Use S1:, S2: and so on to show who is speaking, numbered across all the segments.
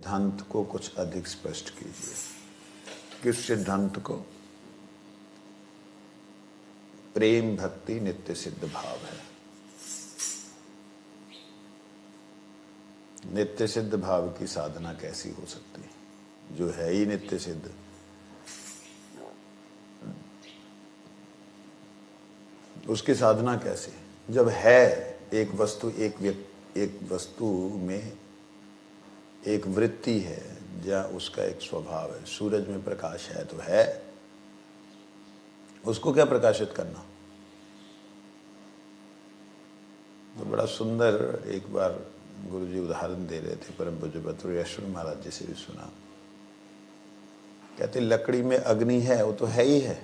S1: सिद्धांत को कुछ अधिक स्पष्ट कीजिए। किस सिद्धांत को? प्रेम भक्ति नित्य सिद्ध भाव है। नित्य सिद्ध भाव की साधना कैसी हो सकती है, जो है ही नित्य सिद्ध? उसकी साधना कैसे? जब है एक वस्तु, एक वस्तु में एक वृत्ति है या उसका एक स्वभाव है। सूरज में प्रकाश है तो है, उसको क्या प्रकाशित करना? तो बड़ा सुंदर एक बार गुरुजी उदाहरण दे रहे थे, परम पूज्य बतुरेश्वर महाराज जी से भी सुना। कहते लकड़ी में अग्नि है, वो तो है ही है।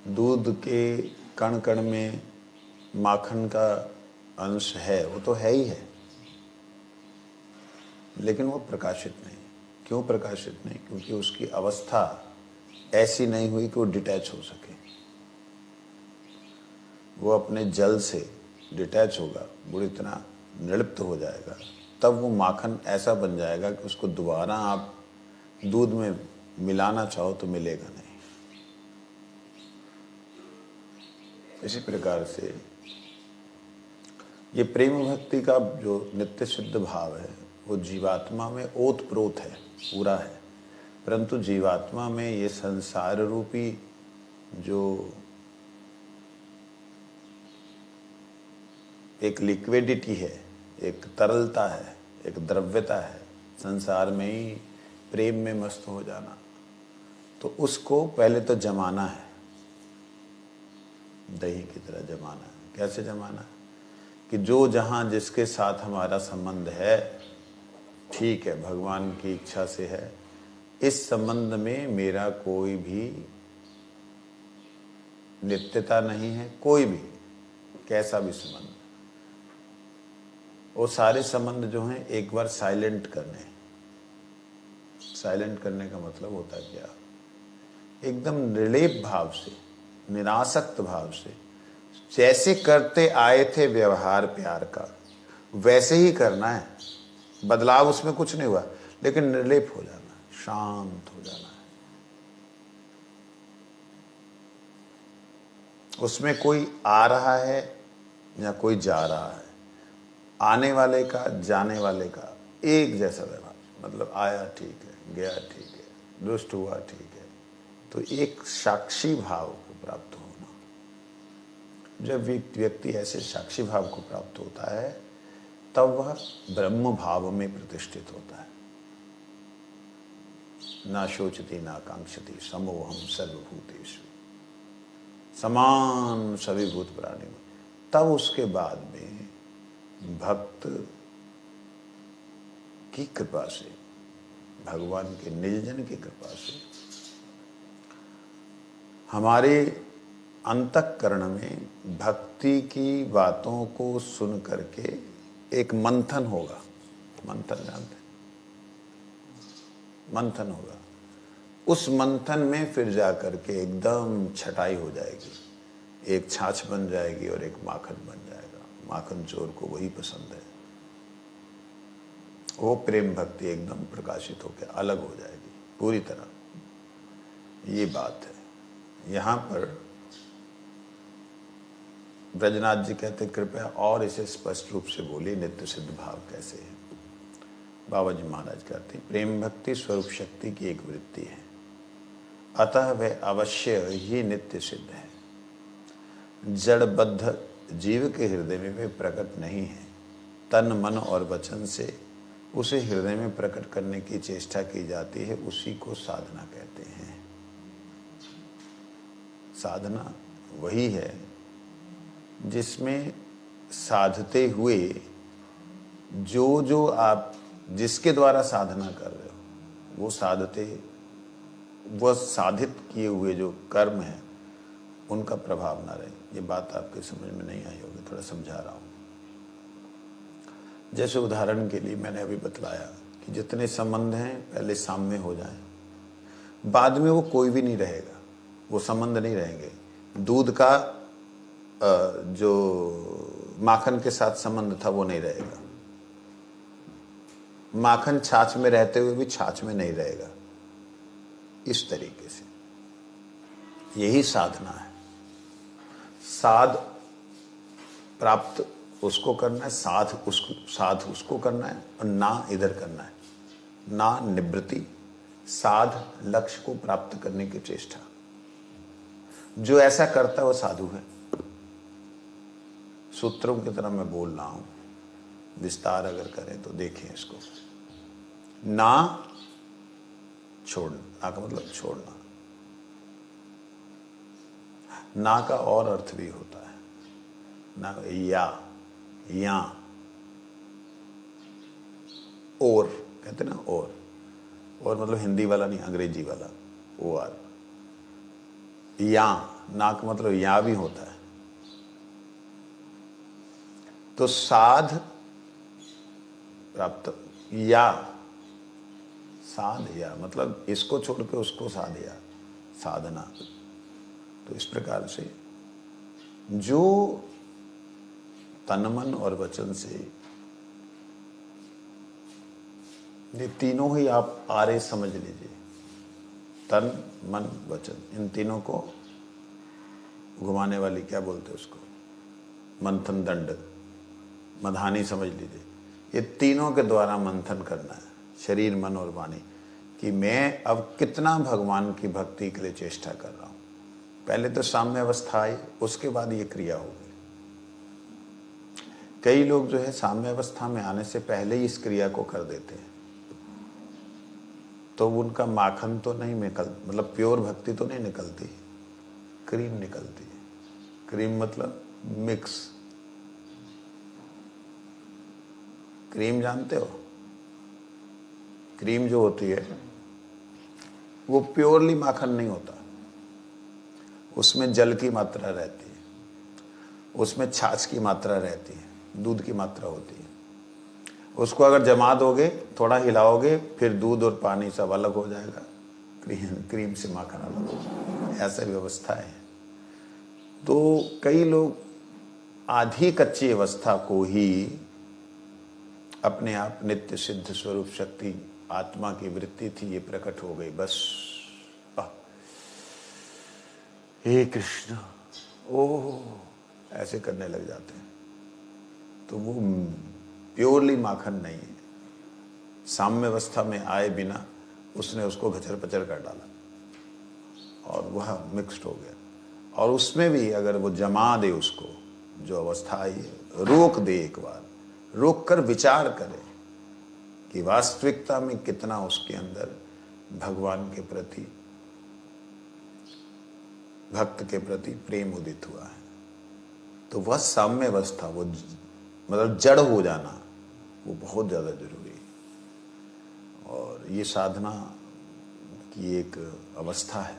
S1: दूध के कण कण में माखन का अंश है, वो तो है ही है, लेकिन वो प्रकाशित नहीं। क्यों प्रकाशित नहीं? क्योंकि उसकी अवस्था ऐसी नहीं हुई कि वो डिटैच हो सके। वो अपने जल से डिटैच होगा, बुरी तरह निर्लिप्त हो जाएगा, तब वो माखन ऐसा बन जाएगा कि उसको दोबारा आप दूध में मिलाना चाहो तो मिलेगा नहीं। इसी प्रकार से ये प्रेम भक्ति का जो नित्य सिद्ध भाव है वो जीवात्मा में ओतप्रोत है, पूरा है, परंतु जीवात्मा में ये संसार रूपी जो एक लिक्विडिटी है, एक तरलता है, एक द्रव्यता है, संसार में ही प्रेम में मस्त हो जाना, तो उसको पहले तो जमाना है, दही की तरह जमाना है। कैसे जमाना है? कि जो जहाँ जिसके साथ हमारा संबंध है, ठीक है, भगवान की इच्छा से है, इस संबंध में मेरा कोई भी नित्यता नहीं है, कोई भी कैसा भी संबंध, वो सारे संबंध जो हैं एक बार साइलेंट करने। साइलेंट करने का मतलब होता है क्या? एकदम निर्लेप भाव से, निरासक्त भाव से, जैसे करते आए थे व्यवहार प्यार का, वैसे ही करना है। बदलाव उसमें कुछ नहीं हुआ, लेकिन निर्लेप हो जाना है, शांत हो जाना है। उसमें कोई आ रहा है या कोई जा रहा है, आने वाले का जाने वाले का एक जैसा व्यवहार, मतलब आया ठीक है, गया ठीक है, दुष्ट हुआ ठीक है। तो एक साक्षी भाव को प्राप्त होना। जब व्यक्ति ऐसे साक्षी भाव को प्राप्त होता है तब वह ब्रह्म भाव में प्रतिष्ठित होता है। ना शोचती ना कांक्षती समोहम सर्वभूतेषु, समान सभी भूत प्राणी में। तब उसके बाद में भक्त की कृपा से, भगवान के निजजन की कृपा से, हमारे अंतःकरण में भक्ति की बातों को सुन करके एक मंथन होगा। मंथन जानते हैं? मंथन होगा। उस मंथन में फिर जाकर के एकदम छटाई हो जाएगी, एक छाछ बन जाएगी और एक माखन बन जाएगा। माखन चोर को वही पसंद है। वो प्रेम भक्ति एकदम प्रकाशित होकर अलग हो जाएगी पूरी तरह। ये बात है। यहाँ पर ब्रजनाथ जी कहते कृपया और इसे स्पष्ट रूप से बोलिए, नित्य सिद्ध भाव कैसे है? बाबा जी महाराज कहते प्रेम भक्ति स्वरूप शक्ति की एक वृत्ति है, अतः वह अवश्य ही नित्य सिद्ध है। जड़बद्ध जीव के हृदय में वे प्रकट नहीं है। तन मन और वचन से उसे हृदय में प्रकट करने की चेष्टा की जाती है, उसी को साधना कहते हैं। साधना वही है जिसमें साधते हुए जो जो आप जिसके द्वारा साधना कर रहे हो, वो साधते, वह साधित किए हुए जो कर्म है उनका प्रभाव ना रहे। ये बात आपके समझ में नहीं आई होगी, थोड़ा समझा रहा हूँ। जैसे उदाहरण के लिए मैंने अभी बतलाया कि जितने संबंध हैं पहले साम्य हो जाएं, बाद में वो कोई भी नहीं रहेगा, वो संबंध नहीं रहेंगे। दूध का जो माखन के साथ संबंध था वो नहीं रहेगा, माखन छाछ में रहते हुए भी छाछ में नहीं रहेगा। इस तरीके से यही साधना है। साध प्राप्त उसको करना है, साध उसको करना है, और ना इधर करना है। ना निवृत्ति, साध लक्ष्य को प्राप्त करने की चेष्टा। जो ऐसा करता है वो साधु है। सूत्रों की तरह मैं बोल रहा हूं, विस्तार अगर करें तो देखें इसको। ना छोड़ना, ना का मतलब छोड़ना। ना का और अर्थ भी होता है, ना या और कहते ना, और मतलब हिंदी वाला नहीं, अंग्रेजी वाला ओ आर। या ना का मतलब या भी होता है। तो साध प्राप्त, या साध, या मतलब इसको छोड़ के उसको साध, या साधना। तो इस प्रकार से जो तन मन और वचन से, ये तीनों ही आप आर्य समझ लीजिए, तन मन वचन, इन तीनों को घुमाने वाली क्या बोलते हैं उसको, मंथन दंड, मधानी समझ लीजिए। ये तीनों के द्वारा मंथन करना है, शरीर मन और वाणी, कि मैं अब कितना भगवान की भक्ति के लिए चेष्टा कर रहा हूं। पहले तो साम्य अवस्था आई, उसके बाद ये क्रिया होगी। कई लोग जो है साम्य अवस्था में आने से पहले ही इस क्रिया को कर देते हैं, तो उनका माखन तो नहीं निकल, मतलब प्योर भक्ति तो नहीं निकलती, क्रीम निकलती है। क्रीम मतलब मिक्स। क्रीम जानते हो? क्रीम जो होती है वो प्योरली माखन नहीं होता, उसमें जल की मात्रा रहती है, उसमें छाछ की मात्रा रहती है, दूध की मात्रा होती है। उसको अगर जमा दोगे, थोड़ा हिलाओगे, फिर दूध और पानी सब अलग हो जाएगा, क्रीम से माखन अलग हो जाएगा। ऐसा व्यवस्था है। तो कई लोग आधी कच्ची अवस्था को ही अपने आप नित्य सिद्ध स्वरूप शक्ति आत्मा की वृत्ति थी, ये प्रकट हो गई, बस हे कृष्ण ओह ऐसे करने लग जाते हैं। तो वो प्योरली माखन नहीं है। साम्य अवस्था में आए बिना उसने उसको घचर पचर कर डाला और वह मिक्स्ड हो गया। और उसमें भी अगर वो जमा दे उसको, जो अवस्था आई है, रोक दे, एक बार रोक कर विचार करे कि वास्तविकता में कितना उसके अंदर भगवान के प्रति, भक्त के प्रति प्रेम उदित हुआ है, तो वह साम्य अवस्था, वो मतलब जड़ हो जाना, वो बहुत ज़्यादा जरूरी है। और ये साधना की एक अवस्था है।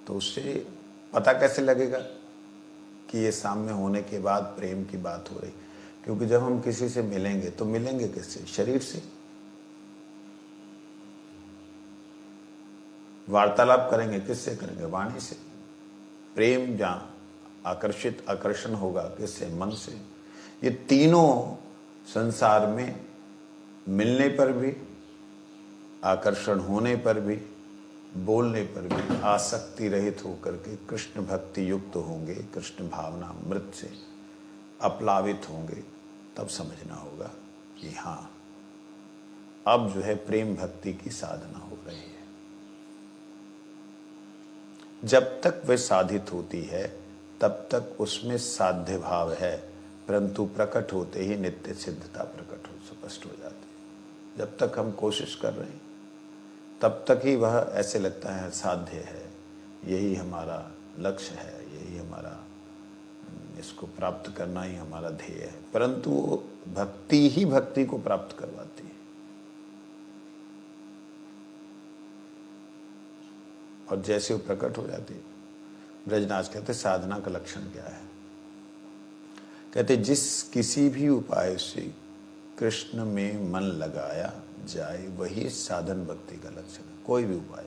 S1: तो उससे पता कैसे लगेगा कि ये साम्य होने के बाद प्रेम की बात हो रही? क्योंकि जब हम किसी से मिलेंगे तो मिलेंगे किससे? शरीर से। वार्तालाप करेंगे किससे करेंगे? वाणी से। प्रेम जहाँ आकर्षित आकर्षण होगा किससे? मन से। ये तीनों संसार में मिलने पर भी, आकर्षण होने पर भी, बोलने पर भी आसक्ति रहित होकर के कृष्ण भक्ति युक्त होंगे, कृष्ण भावना अमृत से अप्लावित होंगे, तब समझना होगा कि हाँ, अब जो है प्रेम भक्ति की साधना हो रही है। जब तक वह साधित होती है तब तक उसमें साध्य भाव है, परंतु प्रकट होते ही नित्य सिद्धता प्रकट हो, स्पष्ट हो जाती है। जब तक हम कोशिश कर रहे हैं तब तक ही वह ऐसे लगता है साध्य है, यही हमारा लक्ष्य है, यही हमारा, इसको प्राप्त करना ही हमारा ध्येय है। परंतु वो भक्ति ही भक्ति को प्राप्त करवाती है। और जैसे वो प्रकट हो जाती है, ब्रजनाथ कहते साधना का लक्षण क्या है? कहते जिस किसी भी उपाय से कृष्ण में मन लगाया जाए वही साधन भक्ति का लक्षण है। कोई भी उपाय।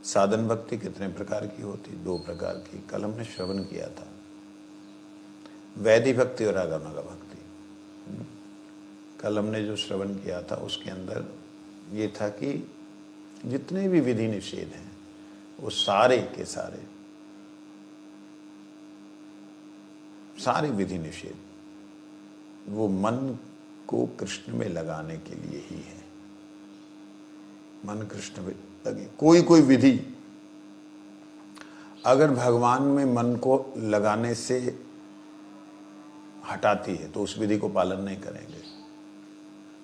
S1: साधन भक्ति कितने प्रकार की होती? 2 प्रकार की। कल हमने श्रवण किया था, वैधि भक्ति और आगमगा भक्ति। कल हमने जो श्रवण किया था उसके अंदर ये था कि जितने भी विधि निषेध हैं वो सारे के सारे विधि निषेध वो मन को कृष्ण में लगाने के लिए ही है। मन कृष्ण में लगे। कोई विधि अगर भगवान में मन को लगाने से हटाती है तो उस विधि को पालन नहीं करेंगे।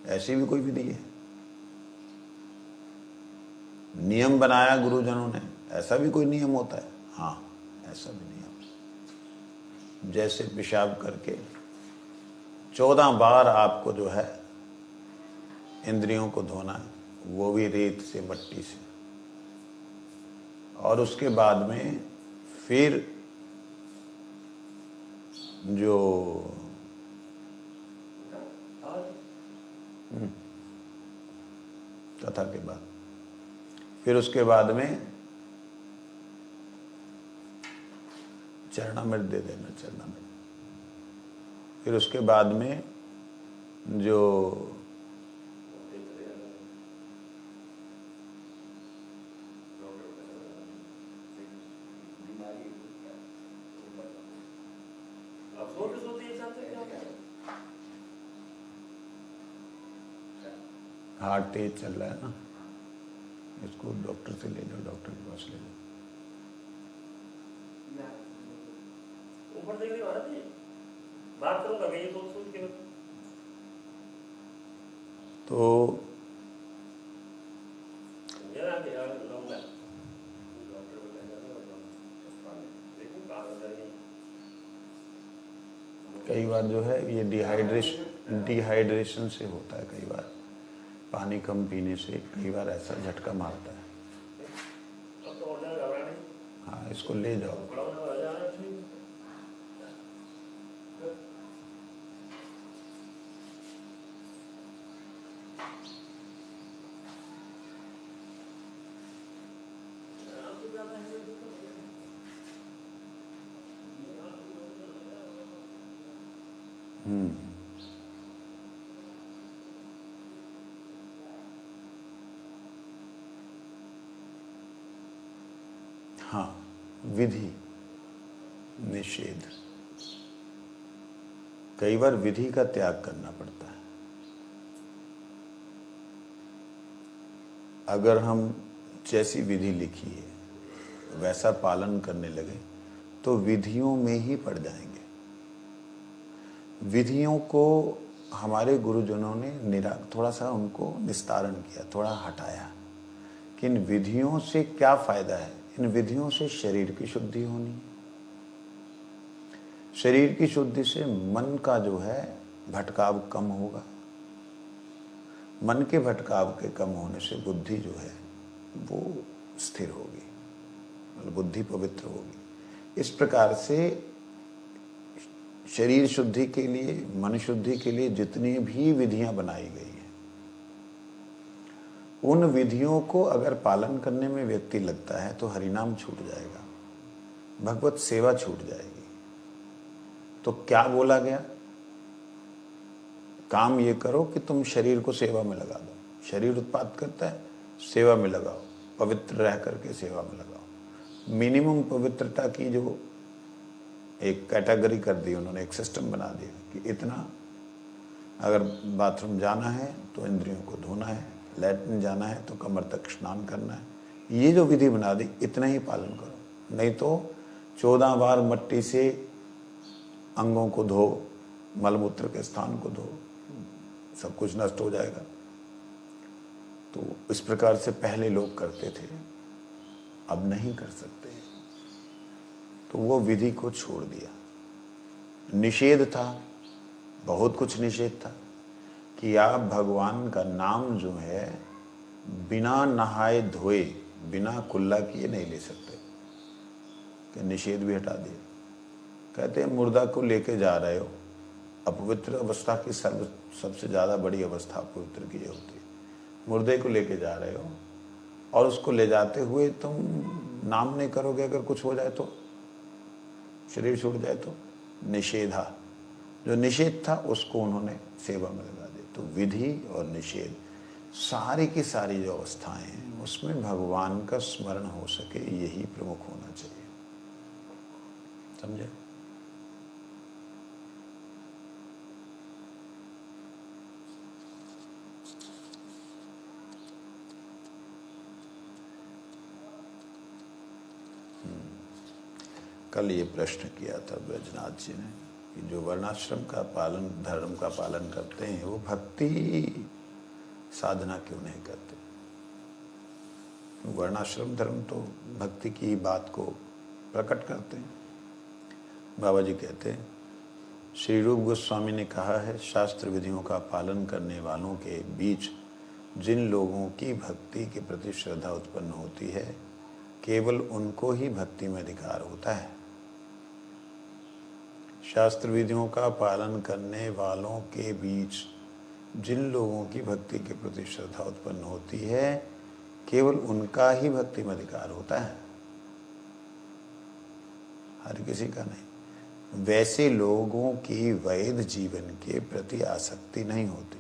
S1: ऐसी भी कोई विधि है? नियम बनाया गुरुजनों ने, ऐसा भी कोई नियम होता है? हाँ, ऐसा भी नियम। जैसे पेशाब करके 14 बार आपको जो है इंद्रियों को धोना है, वो भी रेत से, मट्टी से, और उसके बाद में फिर जो कथा के बाद फिर उसके बाद में चरणामृत दे देना, चरणामृत। फिर उसके बाद में जो हार्ट तेज चल रहा है ना, इसको डॉक्टर से ले जाओ, डॉक्टर के पास ले जाओ।
S2: ऊपर देख रही बात है, बात करूंगा मैं ये सोच के।
S1: तो कई बार जो है ये डिहाइड्रेशन से होता है। कई बार पानी कम पीने से कई बार ऐसा झटका मारता है। हाँ, इसको ले जाओ। हाँ, विधि निषेध, कई बार विधि का त्याग करना पड़ता है। अगर हम जैसी विधि लिखी है वैसा पालन करने लगे तो विधियों में ही पड़ जाएंगे। विधियों को हमारे गुरुजनों ने थोड़ा सा उनको निस्तारण किया, थोड़ा हटाया कि इन विधियों से क्या फायदा है। इन विधियों से शरीर की शुद्धि होनी है। शरीर की शुद्धि से मन का जो है भटकाव कम होगा। मन के भटकाव के कम होने से बुद्धि जो है वो स्थिर होगी, मतलब बुद्धि पवित्र होगी। इस प्रकार से शरीर शुद्धि के लिए, मन शुद्धि के लिए जितनी भी विधियां बनाई गई हैं, उन विधियों को अगर पालन करने में व्यक्ति लगता है तो हरिनाम छूट जाएगा, भगवत सेवा छूट जाएगी। तो क्या बोला गया? काम ये करो कि तुम शरीर को सेवा में लगा दो। शरीर उत्पाद करता है, सेवा में लगाओ, पवित्र रह करके सेवा में लगाओ। मिनिमम पवित्रता की जो एक कैटेगरी कर दी उन्होंने, एक सिस्टम बना दिया कि इतना, अगर बाथरूम जाना है तो इंद्रियों को धोना है, लैट्रिन जाना है तो कमर तक स्नान करना है। ये जो विधि बना दी, इतना ही पालन करो, नहीं तो 14 बार मट्टी से अंगों को धो, मलमूत्र के स्थान को धो, सब कुछ नष्ट हो जाएगा। तो इस प्रकार से पहले लोग करते थे, अब नहीं कर सकते। तो वो विधि को छोड़ दिया। निषेध था, बहुत कुछ निषेध था कि आप भगवान का नाम जो है बिना नहाए धोए, बिना कुल्ला किए नहीं ले सकते। कि निषेध भी हटा दिया। कहते हैं मुर्दा को लेके जा रहे हो, अपवित्र अवस्था की सबसे ज़्यादा बड़ी अवस्था अपवित्र की होती है। मुर्दे को लेके जा रहे हो और उसको ले जाते हुए तुम नाम नहीं करोगे, अगर कुछ हो जाए तो, शरीर छूट जाए तो। निषेधा, जो निषेध था उसको उन्होंने सेवा में लगा दिया। तो विधि और निषेध सारी की सारी जो अवस्थाएं हैं उसमें भगवान का स्मरण हो सके, यही प्रमुख होना चाहिए। समझे? कल ये प्रश्न किया था ब्रजनाथ जी ने कि जो वर्णाश्रम का पालन, धर्म का पालन करते हैं, वो भक्ति साधना क्यों नहीं करते? वर्णाश्रम धर्म तो भक्ति की बात को प्रकट करते हैं। बाबा जी कहते हैं, श्री रूप गोस्वामी ने कहा है, शास्त्र विधियों का पालन करने वालों के बीच जिन लोगों की भक्ति के प्रति श्रद्धा उत्पन्न होती है, केवल उनको ही भक्ति में अधिकार होता है। शास्त्र विधियों का पालन करने वालों के बीच जिन लोगों की भक्ति के प्रति श्रद्धा उत्पन्न होती है, केवल उनका ही भक्ति में अधिकार होता है, हर किसी का नहीं। वैसे लोगों की वैध जीवन के प्रति आसक्ति नहीं होती।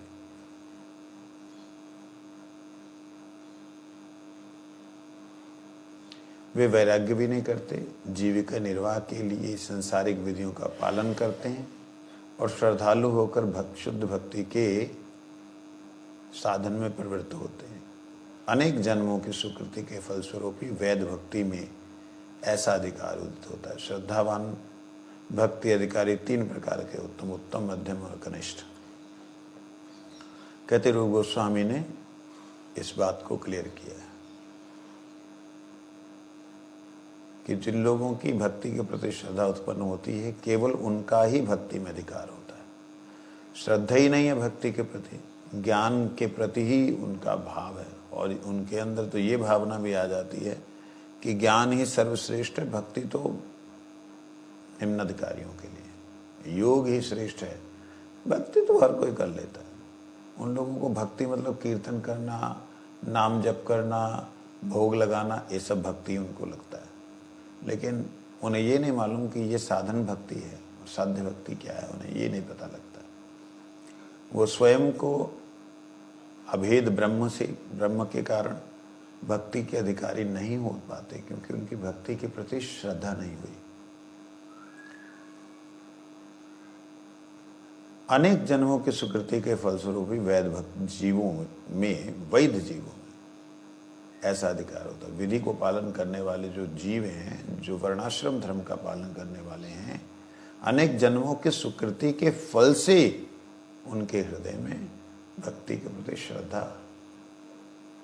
S1: वे वैराग्य भी नहीं करते, जीविका निर्वाह के लिए संसारिक विधियों का पालन करते हैं और श्रद्धालु होकर शुद्ध भक्ति के साधन में प्रवृत्त होते हैं। अनेक जन्मों की सुकृति के फलस्वरूप ही वैध भक्ति में ऐसा अधिकार उदित होता है। श्रद्धावान भक्ति अधिकारी 3 प्रकार के, उत्तम, उत्तम, मध्यम और कनिष्ठ। कहते रूप गोस्वामी ने इस बात को क्लियर किया है कि जिन लोगों की भक्ति के प्रति श्रद्धा उत्पन्न होती है, केवल उनका ही भक्ति में अधिकार होता है। श्रद्धा ही नहीं है भक्ति के प्रति, ज्ञान के प्रति ही उनका भाव है, और उनके अंदर तो ये भावना भी आ जाती है कि ज्ञान ही सर्वश्रेष्ठ है, भक्ति तो निम्न अधिकारियों के लिए, योग ही श्रेष्ठ है, भक्ति तो हर कोई कर लेता है। उन लोगों को भक्ति मतलब कीर्तन करना, नाम जप करना, भोग लगाना, ये सब भक्ति उनको लगता है। लेकिन उन्हें ये नहीं मालूम कि ये साधन भक्ति है और साध्य भक्ति क्या है, उन्हें ये नहीं पता लगता। वो स्वयं को अभेद ब्रह्म के कारण भक्ति के अधिकारी नहीं हो पाते, क्योंकि उनकी भक्ति के प्रति श्रद्धा नहीं हुई। अनेक जन्मों की सुकृति के फलस्वरूप ही वैध जीवों में ऐसा अधिकार होता है। विधि को पालन करने वाले जो जीव हैं, जो वर्णाश्रम धर्म का पालन करने वाले हैं, अनेक जन्मों के सुकृति के फल से उनके हृदय में भक्ति के प्रति श्रद्धा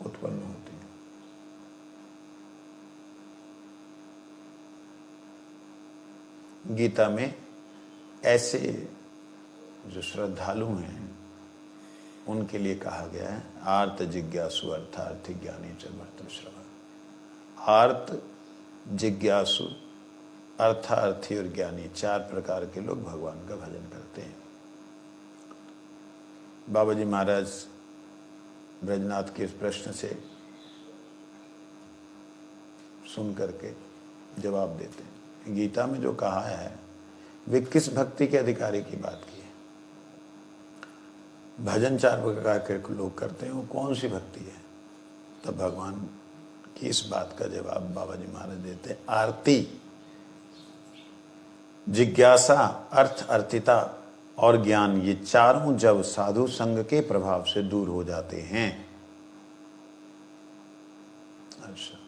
S1: उत्पन्न होती है। गीता में ऐसे जो श्रद्धालु हैं उनके लिए कहा गया है, आर्त जिज्ञासु अर्थार्थी ज्ञानी च भर्तृश्रवः। आर्त, जिज्ञासु, अर्थार्थी और ज्ञानी 4 प्रकार के लोग भगवान का भजन करते हैं। बाबा जी महाराज ब्रजनाथ के इस प्रश्न से सुन करके जवाब देते हैं। गीता में जो कहा है, वे किस भक्ति के अधिकारी की बात की है? भजन 4 प्रकार के लोग करते हैं, वो कौन सी भक्ति है? तब भगवान की इस बात का जवाब बाबा जी महाराज देते हैं, आरती, जिज्ञासा, अर्थिता और ज्ञान, ये चारों जब साधु संग के प्रभाव से दूर हो जाते हैं, अच्छा,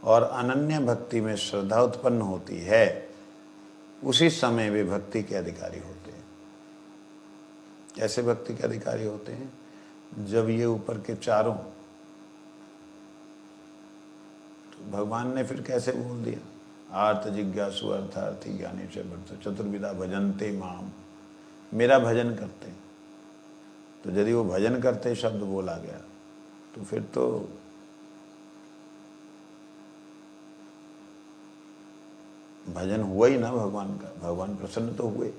S1: और अनन्य भक्ति में श्रद्धा उत्पन्न होती है, उसी समय वे भक्ति के अधिकारी होते हैं। कैसे भक्ति के अधिकारी होते हैं? जब ये ऊपर के चारों, तो भगवान ने फिर कैसे बोल दिया, आर्त जिज्ञासु अर्थार्थी ज्ञानी च भक्त चतुर्विधा भजन्ते माम, मेरा भजन करते। तो यदि वो भजन करते शब्द बोला गया, तो फिर तो भजन हुआ ही ना भगवान का। भगवान प्रसन्न तो हुए,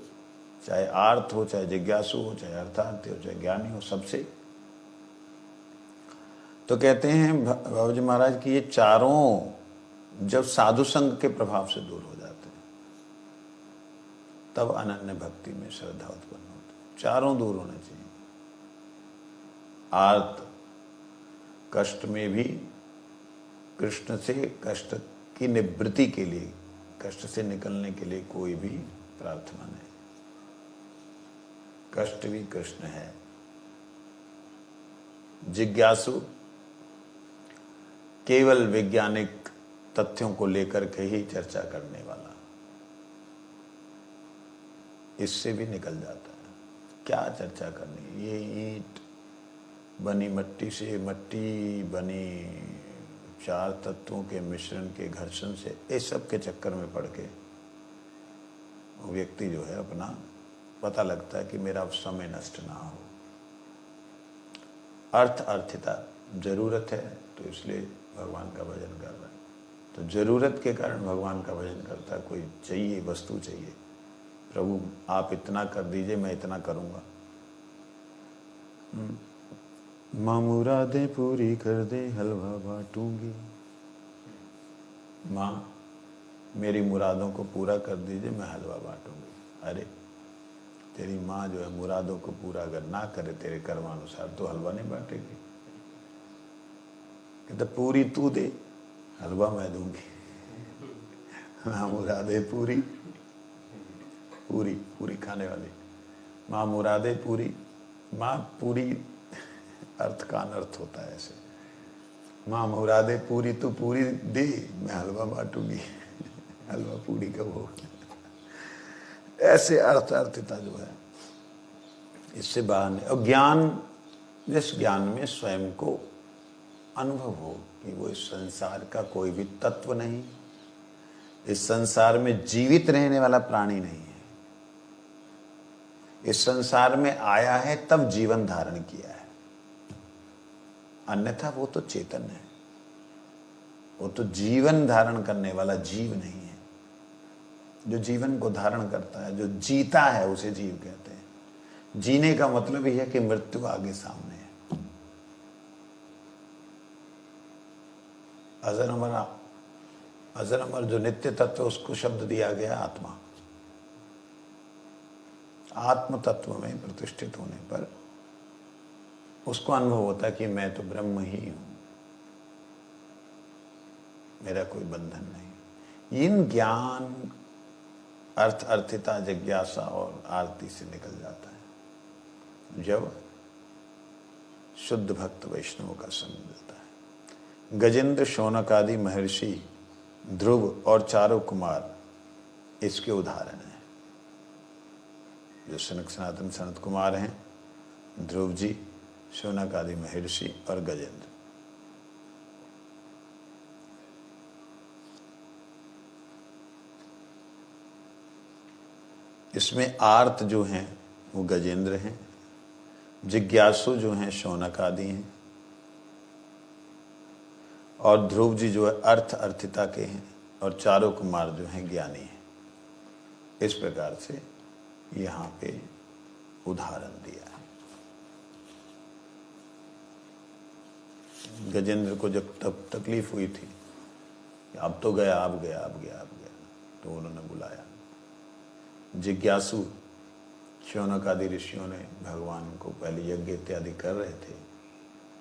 S1: चाहे आर्थ हो, चाहे जिज्ञासु हो, चाहे अर्थार्थी हो, चाहे ज्ञानी हो, सबसे। तो कहते हैं बाबा जी महाराज कि ये चारों जब साधु संग के प्रभाव से दूर हो जाते हैं, तब अनन्य भक्ति में श्रद्धा उत्पन्न होती है। चारों दूर होने चाहिए। आर्त कष्ट में भी कृष्ण से कष्ट की निवृत्ति के लिए, कष्ट से निकलने के लिए कोई भी प्रार्थना नहीं। कष्ट भी कृष्ण है। जिज्ञासु केवल वैज्ञानिक तथ्यों को लेकर के ही चर्चा करने वाला इससे भी निकल जाता है। क्या चर्चा करनी, ये ईंट बनी मिट्टी से, मट्टी बनी चार तत्वों के मिश्रण के घर्षण से, इस सब के चक्कर में पड़ के व्यक्ति जो है अपना पता लगता है कि मेरा समय नष्ट ना हो। अर्थ अर्थिता जरूरत है तो इसलिए भगवान का भजन कर रहा है। तो जरूरत के कारण भगवान का भजन करता है। कोई चाहिए, वस्तु चाहिए, प्रभु आप इतना कर दीजिए, मैं इतना करूँगा। माँ मुरादें पूरी कर दे, हलवा बांटूंगी। माँ मेरी मुरादों को पूरा कर दीजिए, मैं हलवा बांटूंगी। अरे तेरी माँ जो है मुरादों को पूरा अगर ना करे तेरे कर्मानुसार तो हलवा नहीं बांटेगी। कहते पूरी तू दे, हलवा मैं दूंगी। माँ मुरादें पूरी, पूरी पूरी खाने वाली माँ मुरादें पूरी। माँ पूरी अर्थ का अनर्थ होता है ऐसे। माँ मुरादें पूरी तू पूरी दे, मैं हलवा बांटूंगी। हलवा पूरी का भोग। ऐसे अर्थ अर्थिता जो है इससे बाहर नहीं। और ज्ञान, जिस ज्ञान में स्वयं को अनुभव हो कि वो इस संसार का कोई भी तत्व नहीं, इस संसार में जीवित रहने वाला प्राणी नहीं है, इस संसार में आया है तब जीवन धारण किया है, अन्यथा वो तो चेतन है, वो तो जीवन धारण करने वाला जीव नहीं है। जो जीवन को धारण करता है, जो जीता है, उसे जीव कहते हैं। जीने का मतलब ही है कि मृत्यु आगे सामने है। अजर अमर, अजर अमर जो नित्य तत्व, उसको शब्द दिया गया आत्मा। आत्म तत्व में प्रतिष्ठित होने पर उसको अनुभव होता है कि मैं तो ब्रह्म ही हूं, मेरा कोई बंधन नहीं। इन ज्ञान, अर्थ अर्थिता, जिज्ञासा और आरती से निकल जाता है जब शुद्ध भक्त वैष्णव का संग मिलता है। गजेंद्र, शौनक आदि महर्षि, ध्रुव और चारों कुमार इसके उदाहरण हैं। जो सनक सनातन सनत कुमार हैं, ध्रुव जी, शौनक आदि महर्षि और गजेंद्र। इसमें आर्त जो हैं वो गजेंद्र हैं, जिज्ञासु जो हैं शौनक आदि हैं, और ध्रुव जी जो है अर्थ अर्थिता के हैं, और चारों कुमार जो हैं ज्ञानी हैं। इस प्रकार से यहाँ पे उदाहरण दिया है। गजेंद्र को जब तब तकलीफ हुई थी कि अब तो गया, अब गया, अब गया, अब गया, तो उन्होंने बुलाया। जिज्ञासु शौनक आदि ऋषियों ने भगवान को पहले यज्ञ इत्यादि कर रहे थे,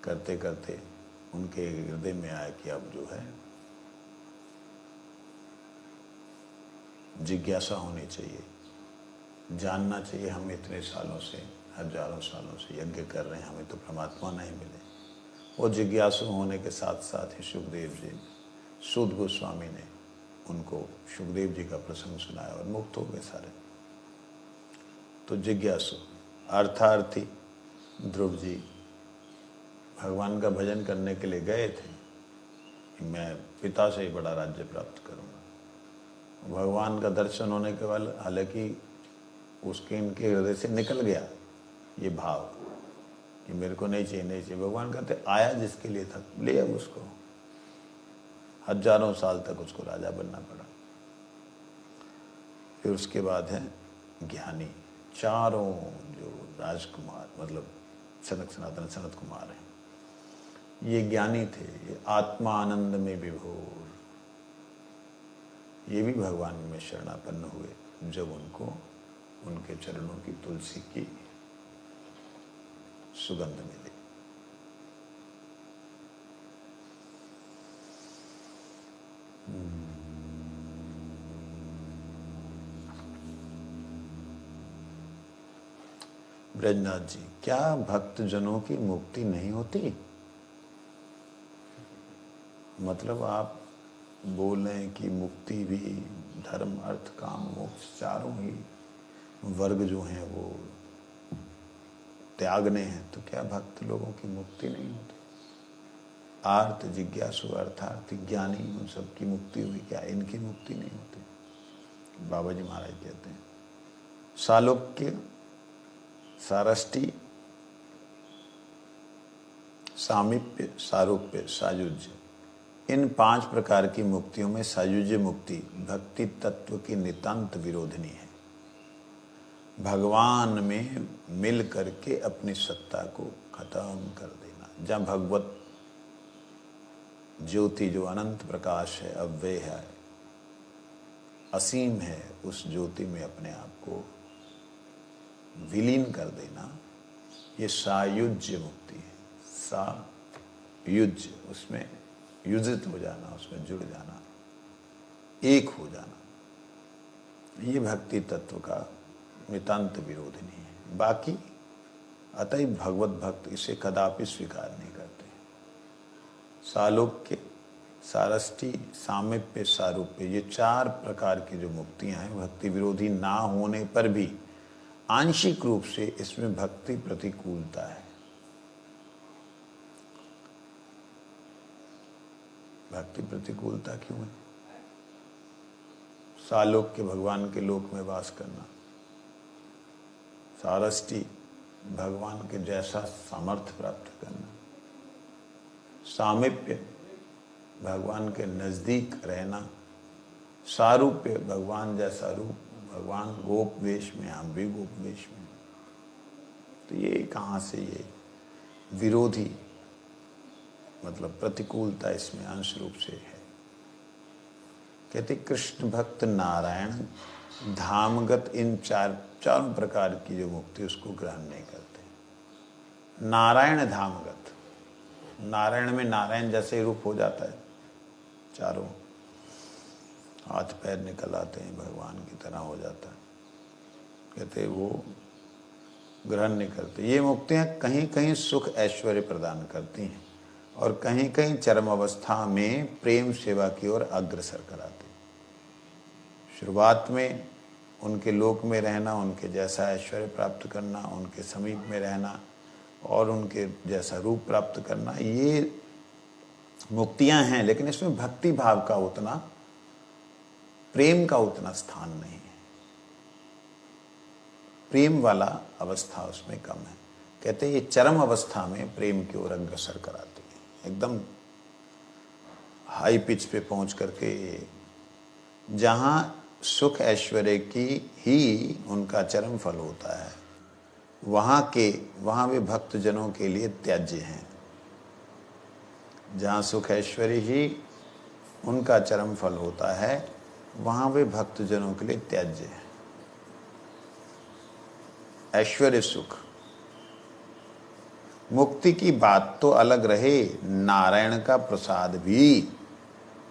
S1: करते करते उनके हृदय में आया कि अब जो है जिज्ञासा होनी चाहिए, जानना चाहिए। हम इतने सालों से, हजारों सालों से यज्ञ कर रहे हैं, हमें तो परमात्मा नहीं मिले। वो जिज्ञासु होने के साथ साथ ही सुखदेव जी, सूत गोस्वामी ने उनको सुखदेव जी का प्रसंग सुनाया और मुक्त हो गए सारे। तो जिज्ञासु, अर्थार्थी ध्रुव जी भगवान का भजन करने के लिए गए थे कि मैं पिता से ही बड़ा राज्य प्राप्त करूंगा। भगवान का दर्शन होने के बाद हालांकि उसके इनके हृदय से निकल गया ये भाव कि मेरे को नहीं चाहिए, नहीं चाहिए। भगवान कहते आया जिसके लिए था, ले अब उसको। हजारों साल तक उसको राजा बनना पड़ा। फिर उसके बाद है ज्ञानी, चारों जो राजकुमार, मतलब सनक सनातन सनत कुमार हैं, ये ज्ञानी थे। ये आत्मा आनंद में विभोर, ये भी भगवान में शरणापन्न हुए जब उनको उनके चरणों की तुलसी की सुगंध मिली। ब्रजनाथ जी, क्या भक्त जनों की मुक्ति नहीं होती? मतलब आप बोल रहे हैं कि मुक्ति भी धर्म अर्थ काम मोक्ष चारों ही वर्ग जो हैं वो त्यागने हैं, तो क्या भक्त लोगों की मुक्ति नहीं होती? आर्त जिज्ञासु अर्थार्थी ज्ञानी उन सबकी मुक्ति हुई, क्या इनकी मुक्ति नहीं होती? बाबा जी महाराज कहते हैं सालोक्य, सारष्टि, सामीप्य, सारूप्य, सायुज्य, इन 5 प्रकार की मुक्तियों में सायुज्य मुक्ति भक्ति तत्व की नितांत विरोधिनी है। भगवान में मिल करके अपनी सत्ता को खत्म कर देना। जहाँ भगवत ज्योति जो अनंत प्रकाश है, अव्यय है, असीम है, उस ज्योति में अपने आप को विलीन कर देना, ये सायुज्य मुक्ति है। सायुज्य, उसमें युजित हो जाना, उसमें जुड़ जाना, एक हो जाना, ये भक्ति तत्व का नितांत विरोधिनी है। बाकी अतएव भगवत भक्त इसे कदापि स्वीकार नहीं करते। सालोक्य, सारष्टि, सामीप्य, सारूप्य, ये 4 प्रकार की जो मुक्तियां हैं भक्ति विरोधी ना होने पर भी आंशिक रूप से इसमें भक्ति प्रतिकूलता है। भक्ति प्रतिकूलता क्यों है? सालोक्य, भगवान के लोक में वास करना, सारष्टि, भगवान के जैसा सामर्थ्य प्राप्त करना, सामीप्य, भगवान के नजदीक रहना, सारूप्य, भगवान जैसा रूप, भगवान गोप वेश में, हम भी गोप वेश में, तो ये कहाँ से ये विरोधी मतलब प्रतिकूलता इसमें अंश रूप से है। कहते कृष्ण भक्त नारायण धामगत इन चारों प्रकार की जो मुक्ति उसको ग्रहण नहीं करते। नारायण धामगत, नारायण में नारायण जैसे रूप हो जाता है, चारों हाथ पैर निकल आते हैं, भगवान की तरह हो जाता है, कहते वो ग्रहण नहीं करते। ये मुक्तियां कहीं कहीं सुख ऐश्वर्य प्रदान करती हैं और कहीं कहीं चरम अवस्था में प्रेम सेवा की ओर अग्रसर कराती। शुरुआत में उनके लोक में रहना, उनके जैसा ऐश्वर्य प्राप्त करना, उनके समीप में रहना और उनके जैसा रूप प्राप्त करना, ये मुक्तियां हैं, लेकिन इसमें भक्ति भाव का उतना, प्रेम का उतना स्थान नहीं है। प्रेम वाला अवस्था उसमें कम है। कहते हैं ये चरम अवस्था में प्रेम की ओर अग्रसर कराती है, एकदम हाई पिच पे पहुंच करके, जहां सुख ऐश्वर्य की ही उनका चरम फल होता है, वहां वे भक्त जनों के लिए त्याज्य हैं। जहां सुख ऐश्वर्य ही उनका चरम फल होता है, वहां वे भक्त जनों के लिए त्याज्य हैं। ऐश्वर्य सुख मुक्ति की बात तो अलग रहे, नारायण का प्रसाद भी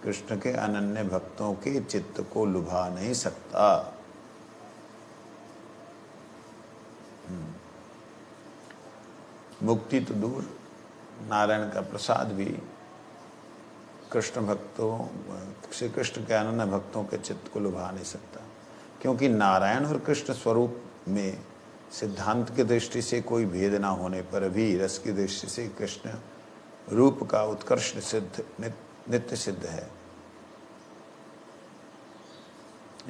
S1: कृष्ण के अनन्य भक्तों के चित्त को लुभा नहीं सकता। मुक्ति तो दूर, नारायण का प्रसाद भी कृष्ण भक्तों, श्री कृष्ण के अनन्य भक्तों के चित्त को लुभा नहीं सकता, क्योंकि नारायण और कृष्ण स्वरूप में सिद्धांत की दृष्टि से कोई भेद ना होने पर भी रस की दृष्टि से कृष्ण रूप का उत्कर्ष सिद्ध, नित्य सिद्ध है।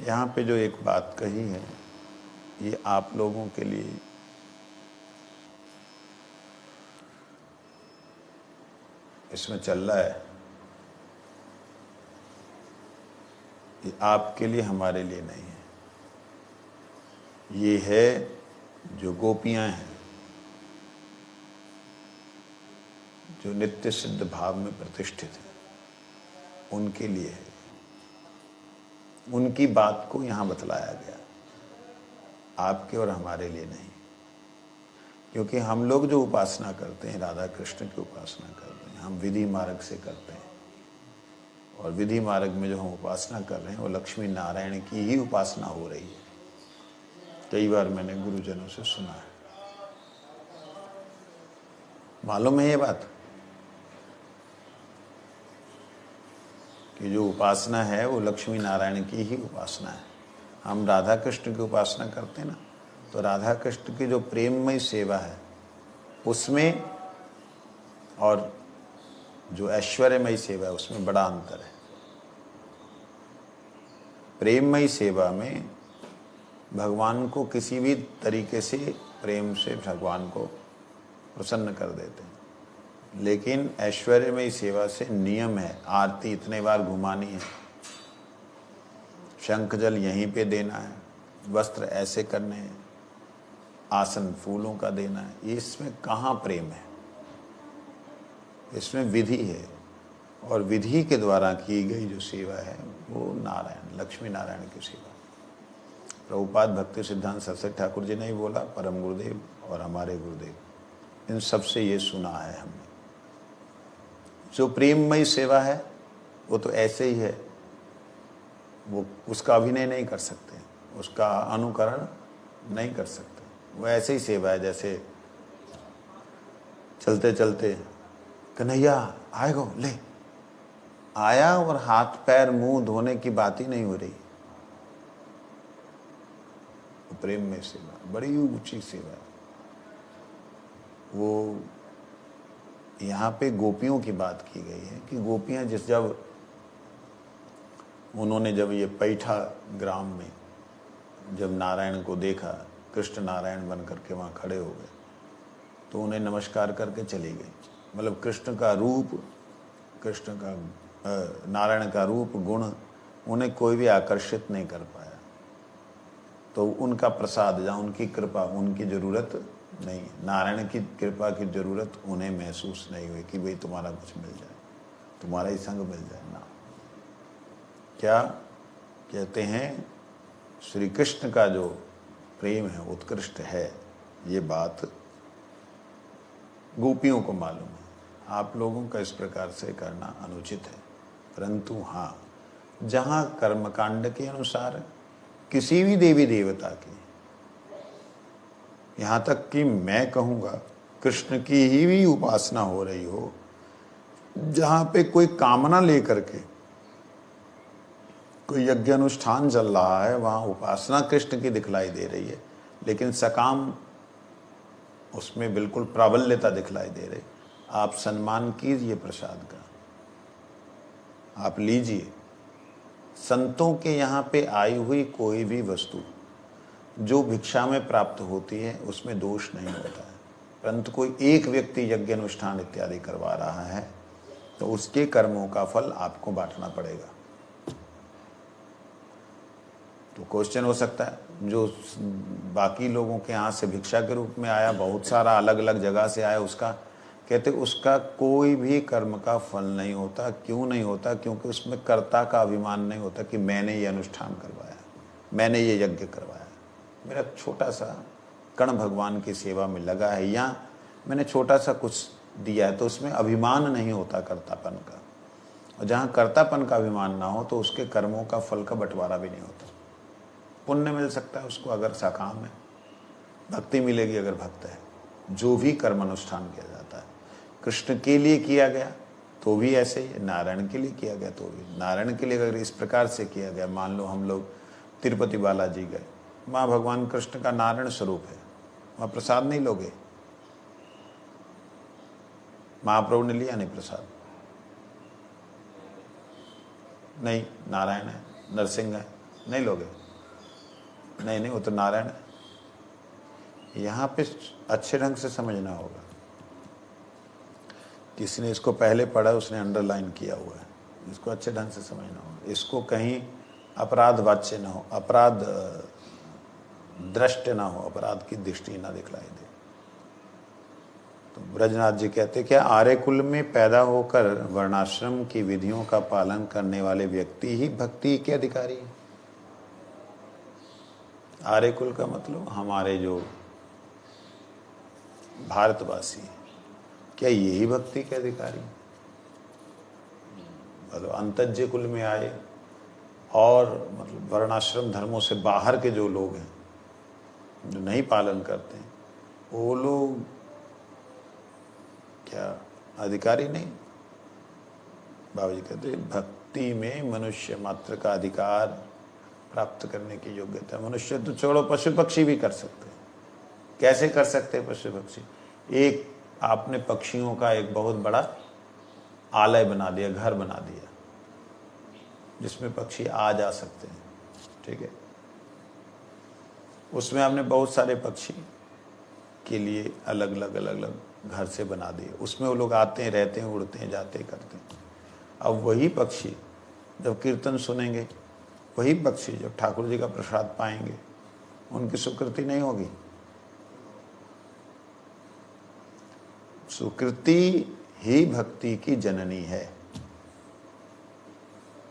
S1: यहाँ पे जो एक बात कही है, ये आप लोगों के लिए इसमें चल रहा है, ये आपके लिए, हमारे लिए नहीं है। ये है जो गोपियां हैं, जो नित्य सिद्ध भाव में प्रतिष्ठित है, उनके लिए है। उनकी बात को यहाँ बतलाया गया, आपके और हमारे लिए नहीं। क्योंकि हम लोग जो उपासना करते हैं, राधा कृष्ण की उपासना करते हैं, हम विधि मार्ग से करते हैं, और विधि मार्ग में जो हम उपासना कर रहे हैं वो लक्ष्मी नारायण की ही उपासना हो रही है। कई बार मैंने गुरुजनों से सुना है। मालूम है ये बात कि जो उपासना है वो लक्ष्मी नारायण की ही उपासना है। हम राधा कृष्ण की उपासना करते हैं ना, तो राधा कृष्ण की जो प्रेममय सेवा है उसमें और जो ऐश्वर्यमयी सेवा है उसमें बड़ा अंतर है। प्रेममयी सेवा में भगवान को किसी भी तरीके से प्रेम से भगवान को प्रसन्न कर देते हैं, लेकिन ऐश्वर्यमयी सेवा से नियम है, आरती इतने बार घुमानी है, शंख जल यहीं पे देना है, वस्त्र ऐसे करने हैं, आसन फूलों का देना है। इसमें कहाँ प्रेम है? इसमें विधि है, और विधि के द्वारा की गई जो सेवा है वो नारायण, लक्ष्मी नारायण की सेवा। प्रभुपाद भक्ति सिद्धांत सरस्वती ठाकुर जी ने ही बोला, परम गुरुदेव और हमारे गुरुदेव, इन सब से ये सुना है हमने। जो प्रेममयी सेवा है वो तो ऐसे ही है, वो उसका अभिनय नहीं कर सकते, उसका अनुकरण नहीं कर सकते। वो ऐसे ही सेवा है जैसे चलते चलते कन्हैया आएगो, ले आया और हाथ पैर मुंह धोने की बात ही नहीं हो रही। प्रेम में सेवा बड़ी ऊंची सेवा है। वो यहाँ पे गोपियों की बात की गई है कि गोपियाँ उन्होंने जब ये पैठा ग्राम में जब नारायण को देखा, कृष्ण नारायण बन करके वहाँ खड़े हो गए, तो उन्हें नमस्कार करके चली गई। मतलब कृष्ण का रूप, नारायण का रूप गुण उन्हें कोई भी आकर्षित नहीं कर पाया। तो उनका प्रसाद या उनकी कृपा, उनकी ज़रूरत नहीं, नारायण की कृपा की ज़रूरत उन्हें महसूस नहीं हुई कि भाई तुम्हारा कुछ मिल जाए, तुम्हारा ही संग मिल जाए ना। क्या कहते हैं, श्री कृष्ण का जो प्रेम है उत्कृष्ट है, ये बात गोपियों को मालूम है। आप लोगों का इस प्रकार से करना अनुचित है। परंतु हाँ, जहाँ कर्मकांड के अनुसार किसी भी देवी देवता की, यहाँ तक कि मैं कहूँगा कृष्ण की ही भी उपासना हो रही हो, जहाँ पे कोई कामना लेकर के कोई यज्ञ अनुष्ठान चल रहा है, वहाँ उपासना कृष्ण की दिखलाई दे रही है, लेकिन सकाम उसमें बिल्कुल प्राबल्यता दिखलाई दे रही। आप सम्मान कीजिए प्रसाद का, आप लीजिए। संतों के यहाँ पे आई हुई कोई भी वस्तु जो भिक्षा में प्राप्त होती है उसमें दोष नहीं होता है। परंतु कोई एक व्यक्ति यज्ञ अनुष्ठान इत्यादि करवा रहा है तो उसके कर्मों का फल आपको बांटना पड़ेगा। तो क्वेश्चन हो सकता है, जो बाकी लोगों के यहाँ से भिक्षा के रूप में आया, बहुत सारा अलग अलग जगह से आया, उसका कहते उसका कोई भी कर्म का फल नहीं होता। क्यों नहीं होता? क्योंकि उसमें कर्ता का अभिमान नहीं होता कि मैंने ये अनुष्ठान करवाया, मैंने ये यज्ञ करवाया, मेरा छोटा सा कण भगवान की सेवा में लगा है, या मैंने छोटा सा कुछ दिया है, तो उसमें अभिमान नहीं होता कर्तापन का। और जहाँ कर्तापन का अभिमान ना हो तो उसके कर्मों का फल का बंटवारा भी नहीं होता। पुण्य मिल सकता है उसको अगर सकाम है, भक्ति मिलेगी अगर भक्त है। जो भी कर्म अनुष्ठान किया जाता है कृष्ण के लिए किया गया तो भी ऐसे ही, नारायण के लिए किया गया तो भी। नारायण के लिए अगर इस प्रकार से किया गया, मान लो हम लोग तिरुपति बालाजी गए, वहाँ भगवान कृष्ण का नारायण स्वरूप है, वहाँ प्रसाद नहीं लोगे? महाप्रभु ने लिया नहीं प्रसाद? नहीं, नारायण है, नरसिंह है, नहीं लोगे? नहीं, वो तो नारायण है। यहाँ पे अच्छे ढंग से समझना होगा। किसी ने इसको पहले पढ़ा, उसने अंडरलाइन किया हुआ है, इसको अच्छे ढंग से समझना होगा। इसको कहीं अपराध वाच्य ना हो, अपराध दृष्ट ना हो, अपराध की दृष्टि ना दिखलाई दे। तो ब्रजनाथ जी कहते क्या, आर्य कुल में पैदा होकर वर्णाश्रम की विधियों का पालन करने वाले व्यक्ति ही भक्ति के अधिकारी हैं। आर्य कुल का मतलब हमारे जो भारतवासी हैं, क्या यही भक्ति के अधिकारी हैं? मतलब अंतज्य कुल में आए और मतलब वर्णाश्रम धर्मों से बाहर के जो लोग हैं, जो नहीं पालन करते हैं, वो लोग क्या अधिकारी नहीं? बाबा जी कहते हैं भक्ति में मनुष्य मात्र का अधिकार प्राप्त करने की योग्यता। मनुष्य तो छोड़ो, पशु पक्षी भी कर सकते हैं। कैसे कर सकते हैं पशु पक्षी? एक आपने पक्षियों का एक बहुत बड़ा आलय बना दिया, घर बना दिया, जिसमें पक्षी आ जा सकते हैं, ठीक है। उसमें आपने बहुत सारे पक्षी के लिए अलग अलग घर से बना दिए, उसमें वो लोग आते हैं, रहते हैं, उड़ते हैं, जाते करते हैं। अब वही पक्षी जब कीर्तन सुनेंगे, वही पक्षी जब ठाकुर जी का प्रसाद पाएंगे, उनकी सुकृति नहीं होगी? सुकृति ही भक्ति की जननी है।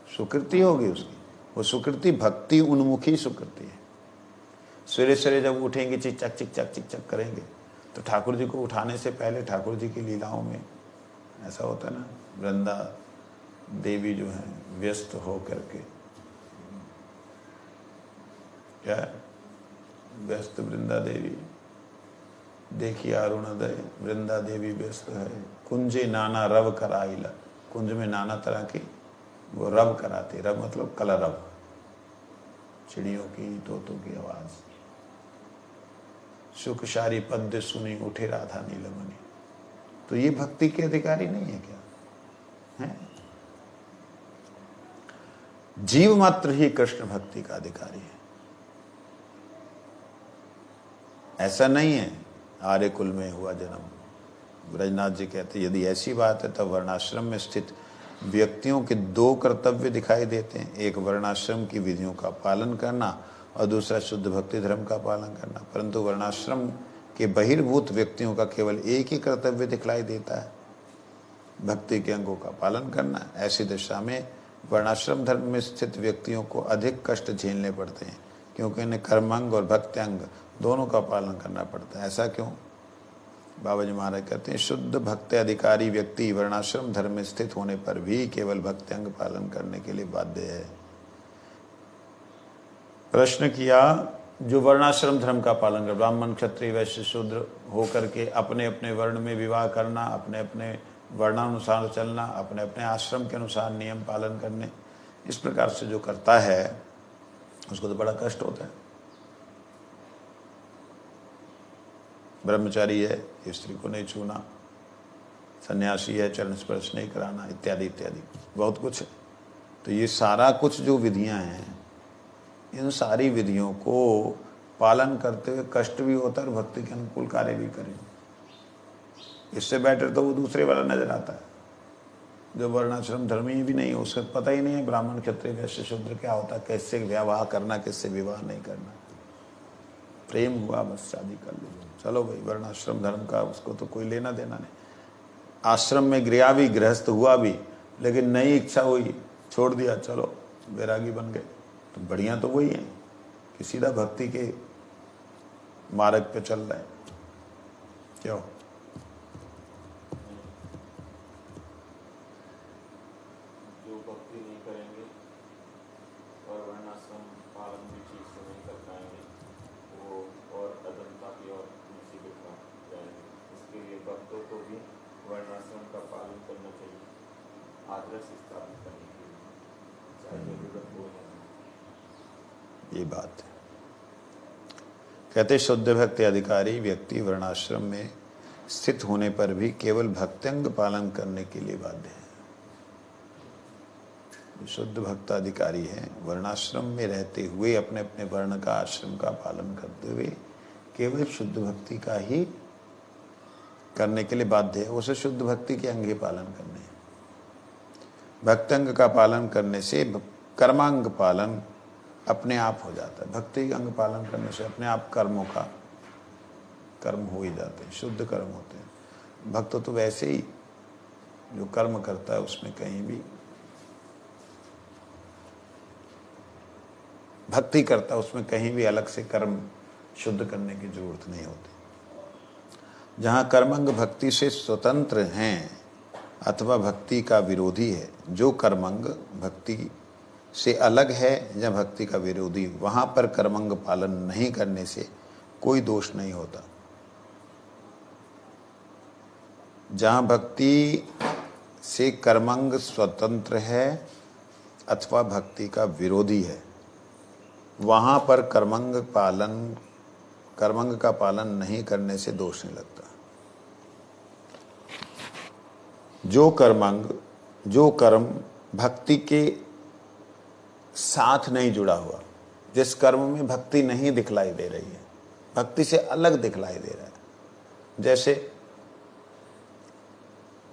S1: सुकृति होगी उसकी, वो सुकृति भक्ति उन्मुखी सुकृति है। सवेरे सवेरे जब उठेंगे, चिक चक करेंगे, तो ठाकुर जी को उठाने से पहले ठाकुर जी की लीलाओं में ऐसा होता है ना, वृंदा देवी जो है व्यस्त हो करके, क्या व्यस्त वृंदा देवी, देखिए अरुणोदय वृंदा देवी व्यस्त है, कुंजे नाना रव कराइला, कुंज में नाना तरह की वो रव कराती। रव मतलब कलरव, चिड़ियों की, तोतों की आवाज। सुखशारी पद्य सुनी उठे राधा नीलमणि। तो ये भक्ति के अधिकारी नहीं है क्या? है? जीव मात्र ही कृष्ण भक्ति का अधिकारी है। ऐसा नहीं है आर्य कुल में हुआ जन्म। ब्रजनाथ जी कहते यदि ऐसी बात है तब वर्णाश्रम में स्थित व्यक्तियों के दो कर्तव्य दिखाई देते हैं, एक वर्णाश्रम की विधियों का पालन करना और दूसरा शुद्ध भक्ति धर्म का पालन करना। परंतु वर्णाश्रम के बहिर्भूत व्यक्तियों का केवल एक ही कर्तव्य दिखलाई देता है, भक्ति के अंगों का पालन करना। ऐसी दशा में वर्णाश्रम धर्म में स्थित व्यक्तियों को अधिक कष्ट झेलने पड़ते हैं, क्योंकि इन्हें कर्मांग और भक्त्यांग दोनों का पालन करना पड़ता है। ऐसा क्यों? बाबा जी महाराज कहते हैं शुद्ध भक्त अधिकारी व्यक्ति वर्णाश्रम धर्म में स्थित होने पर भी केवल भक्त्यांग पालन करने के लिए बाध्य है। प्रश्न किया, जो वर्णाश्रम धर्म का पालन कर, ब्राह्मण क्षत्रिय वैश्य शूद्र होकर के अपने अपने वर्ण में विवाह करना, अपने अपने वर्णानुसार चलना, अपने अपने आश्रम के अनुसार नियम पालन करने, इस प्रकार से जो करता है उसको तो बड़ा कष्ट होता है। ब्रह्मचारी है, स्त्री को नहीं छूना, सन्यासी है, चरण स्पर्श नहीं कराना, इत्यादि इत्यादि बहुत कुछ है। तो ये सारा कुछ जो विधियां हैं, इन सारी विधियों को पालन करते हुए कष्ट भी होता है और भक्ति के अनुकूल कार्य भी करें। इससे बेटर तो वो दूसरे वाला नजर आता है जो वर्णाश्रम धर्मी भी नहीं है, उसको पता ही नहीं है ब्राह्मण क्षत्रिय वैश्य शूद्र क्या होता है, कैसे विवाह करना, किससे विवाह नहीं करना। प्रेम हुआ बस शादी कर ली, चलो भाई वर्णाश्रम धर्म का उसको तो कोई लेना देना नहीं। आश्रम में गृह भी, गृहस्थ हुआ भी, लेकिन नई इच्छा हुई, छोड़ दिया, चलो वैरागी बन गए, तो बढ़िया तो वही है कि सीधा भक्ति के मार्ग पे चल रहे हैं। क्यों?
S3: जो भक्ति नहीं करेंगे और वर्णाश्रम पालन भी ठीक से नहीं कर पाएंगे, वो और अधमता की और मुसीबत में जाएंगे। इसके लिए भक्तों को भी वर्णाश्रम का पालन करना चाहिए, आदर्श स्थापित करने के लिए, चाहे जरूरत हो या नहीं।
S1: ये बात है। कहते शुद्ध भक्ति अधिकारी व्यक्ति वर्णाश्रम में स्थित होने पर भी केवल भक्त्यंग पालन करने के लिए बाध्य है। शुद्ध भक्त अधिकारी है, वर्णाश्रम में रहते हुए अपने अपने वर्ण का, आश्रम का पालन करते हुए केवल शुद्ध भक्ति का ही करने के लिए बाध्य है। उसे शुद्ध भक्ति के अंग ही पालन करने हैं। भक्त्यंग का पालन करने से कर्मांग पालन अपने आप हो जाता है। भक्ति अंग पालन करने से अपने आप कर्मों का कर्म हो ही जाते हैं, शुद्ध कर्म होते हैं। भक्त तो वैसे ही जो कर्म करता है उसमें कहीं भी भक्ति करता है, उसमें कहीं भी अलग से कर्म शुद्ध करने की जरूरत नहीं होती। जहाँ कर्मंग भक्ति से स्वतंत्र हैं अथवा भक्ति का विरोधी है। जो कर्मंग भक्ति से अलग है या भक्ति का विरोधी, वहां पर कर्मंग पालन नहीं करने से कोई दोष नहीं होता। जहां भक्ति से कर्मंग स्वतंत्र है अथवा भक्ति का विरोधी है, वहां पर कर्मंग का पालन नहीं करने से दोष नहीं लगता। जो कर्म भक्ति के साथ नहीं जुड़ा हुआ, जिस कर्म में भक्ति नहीं दिखलाई दे रही है, भक्ति से अलग दिखलाई दे रहा है, जैसे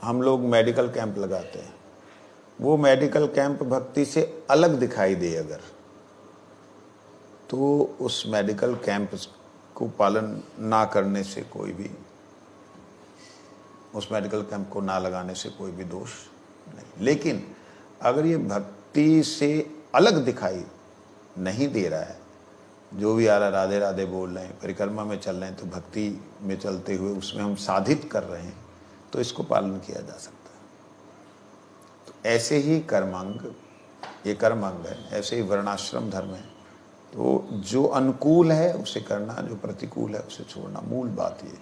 S1: हम लोग मेडिकल कैंप लगाते हैं, वो मेडिकल कैंप भक्ति से अलग दिखाई दे अगर, तो उस मेडिकल कैंप को पालन ना करने से कोई भी, उस मेडिकल कैंप को ना लगाने से कोई भी दोष नहीं। लेकिन अगर ये भक्ति से अलग दिखाई नहीं दे रहा है, जो भी आ रहा राधे राधे बोल रहे हैं, परिक्रमा में चल रहे हैं, तो भक्ति में चलते हुए उसमें हम साधित कर रहे हैं, तो इसको पालन किया जा सकता है। तो ऐसे ही कर्मांग, ये कर्मांग है, ऐसे ही वर्णाश्रम धर्म है। तो जो अनुकूल है उसे करना, जो प्रतिकूल है उसे छोड़ना, मूल बात ये।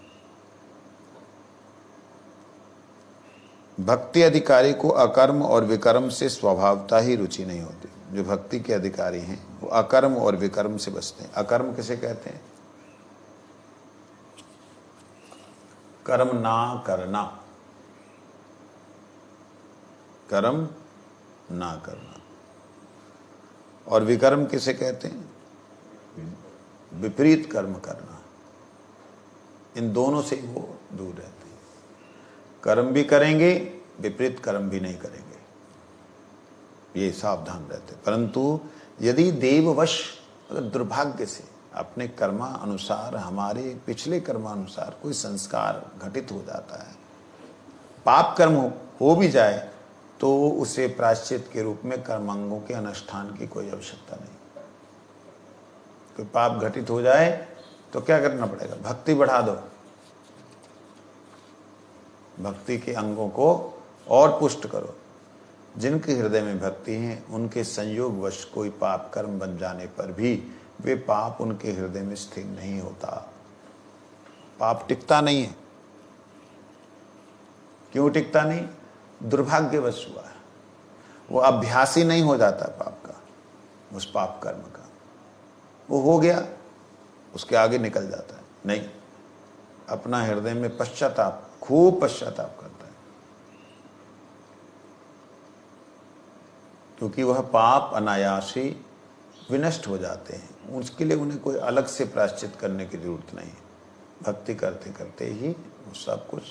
S1: भक्ति अधिकारी को अकर्म और विकर्म से स्वभावतः ही रुचि नहीं होती। जो भक्ति के अधिकारी हैं वो अकर्म और विकर्म से बचते हैं। अकर्म किसे कहते हैं? कर्म ना करना, कर्म ना करना। और विकर्म किसे कहते हैं? विपरीत कर्म करना। इन दोनों से वो दूर रहते हैं। कर्म भी करेंगे, विपरीत कर्म भी नहीं करेंगे, ये सावधान रहते। परंतु यदि देववश, अगर दुर्भाग्य से अपने कर्मा अनुसार, हमारे पिछले कर्मानुसार कोई संस्कार घटित हो जाता है, पाप कर्म हो भी जाए, तो उसे प्रायश्चित के रूप में कर्मांगों के अनुष्ठान की कोई आवश्यकता नहीं। कोई पाप घटित हो जाए तो क्या करना पड़ेगा? भक्ति बढ़ा दो, भक्ति के अंगों को और पुष्ट करो। जिनके हृदय में भक्ति है, उनके संयोगवश कोई पाप कर्म बन जाने पर भी वे पाप उनके हृदय में स्थिर नहीं होता, पाप टिकता नहीं है। क्यों टिकता नहीं? दुर्भाग्यवश हुआ है, वो अभ्यासी नहीं हो जाता पाप का, उस पाप कर्म का। वो हो गया, उसके आगे निकल जाता है नहीं, अपना हृदय में पश्चाताप, खूब पश्चाताप करता है, क्योंकि वह पाप अनायास ही विनष्ट हो जाते हैं। उसके लिए उन्हें कोई अलग से प्रायश्चित करने की जरूरत नहीं है। भक्ति करते करते ही वो सब कुछ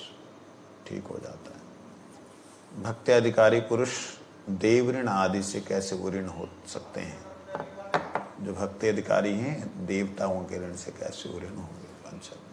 S1: ठीक हो जाता है। भक्ति अधिकारी पुरुष देव ऋण आदि से कैसे वो ऋण हो सकते हैं? जो भक्ति अधिकारी हैं, देवताओं के ऋण से कैसे वो ऋण होंगे? पंचम